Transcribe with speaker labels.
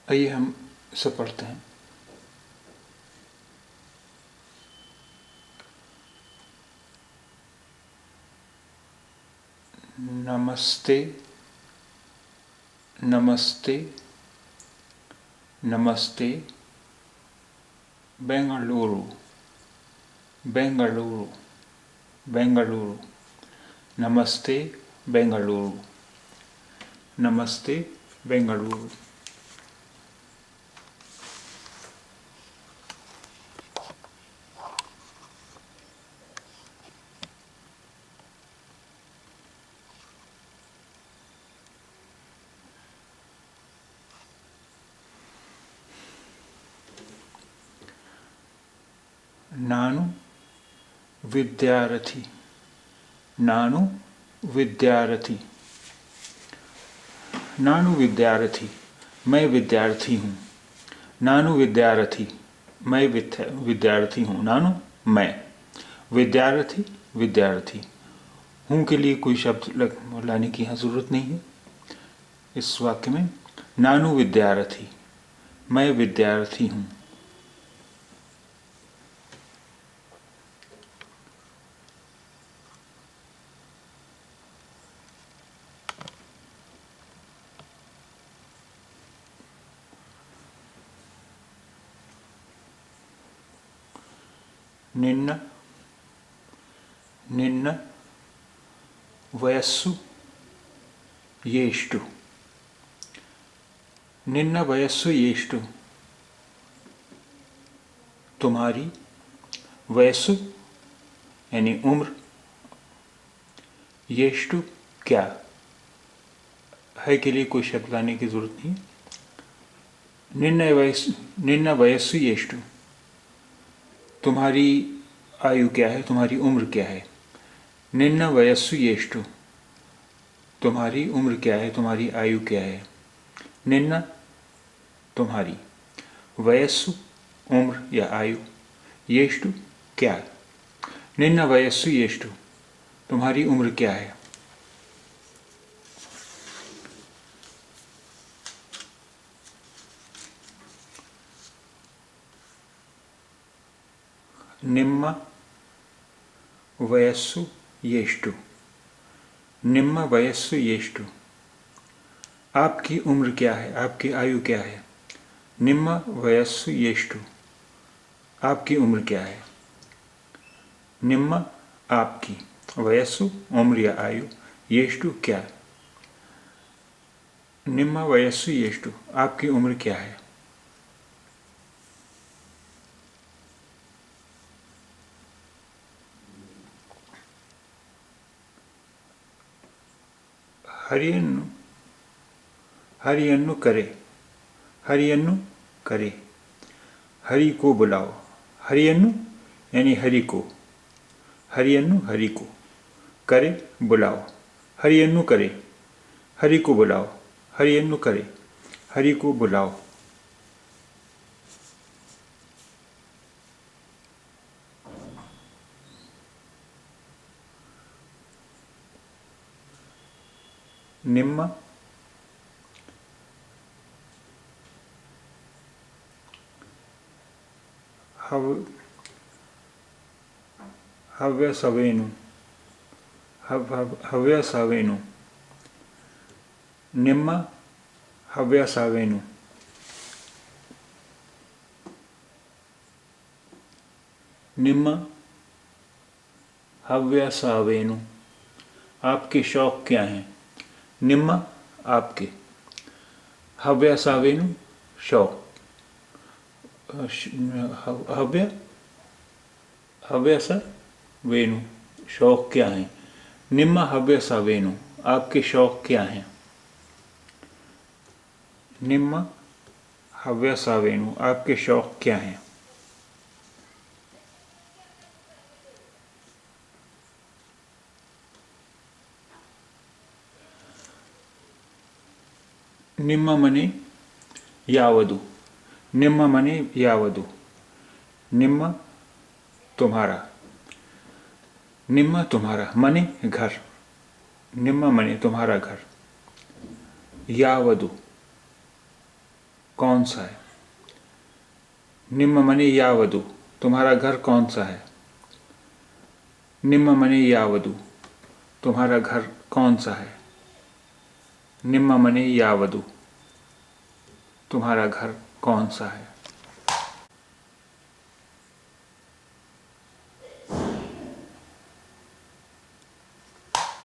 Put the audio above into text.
Speaker 1: आइए हम इसे पढ़ते हैं। नमस्ते, नमस्ते, नमस्ते, बेंगलुरु, बेंगलुरु, बेंगलुरु, नमस्ते, बेंगलुरु, नमस्ते, बेंगलुरु। नानु विद्यार्थी, नानु विद्यार्थी, नानु विद्यार्थी, मैं विद्यार्थी हूँ। नानु विद्यार्थी, मैं विद्यार्थी हूँ। नानु मैं, विद्यार्थी विद्यार्थी। हूँ के लिए कोई शब्द लाने की यहाँ जरूरत नहीं है इस वाक्य में। नानु विद्यार्थी, मैं विद्यार्थी हूँ। निन्न, निन्न वयस्सु येष्टु, निन्न वयस्सु येष्टु, तुम्हारी, वयस्सु यानी उम्र, येष्टु क्या, है के लिए कोई शब्द लाने की जरूरत नहीं। निन्न वयस्सु येष्टु, तुम्हारी आयु क्या है, तुम्हारी उम्र क्या है। निन्न वयस्सु येष्टु, तुम्हारी उम्र क्या है, तुम्हारी आयु क्या है। निन्न तुम्हारी, वयस्सु उम्र या आयु, येष्टु क्या। निन्न वयस्सु येष्टु, तुम्हारी उम्र क्या है। निम्न वयस्सु येष्टु, निम्न वयस्सु येष्टु, आपकी उम्र क्या है, आपकी आयु क्या है। निम्न वयस्सु येष्टु, आपकी उम्र क्या है। निम्न आपकी, वयस्सु उम्र या आयु, येष्टु क्या। निम्न वयस्सु येष्टु, आपकी उम्र क्या है। हरियन्नु, हरियन्नु करे, हरियन्नु करे, हरि को बुलाओ। हरियन्नु यानी हरि को, हरियन्नु हरि को, करे बुलाओ। हरियन्नु करे, हरि को बुलाओ। हरियन्नु करे, हरि को बुलाओ। निम्न, हव्यसवेनु, हव्यसवेनु, निम्न हव्यसवेनु, निम्न हव्यसवेनु, आपके शौक क्या हैं। निम्न आपके, हव्यसवेनु शौक, हव्य हव्यस वेणु शौक क्या है। निम्न हव्यस वेणु, आपके शौक क्या हैं। निम्न हव्यस वेणु, आपके शौक क्या हैं। निम्न मने यावदु, निम्न मने यावदु, निम्न तुम्हारा, निम्न तुम्हारा मने घर, निम्न मने तुम्हारा घर। यावदु, कौन सा है। निम्ममणि यावदु, तुम्हारा घर कौन सा है। निम्ममणि यावदु, तुम्हारा घर कौन सा है। निम्ममणि यावदु, तुम्हारा घर कौन सा है।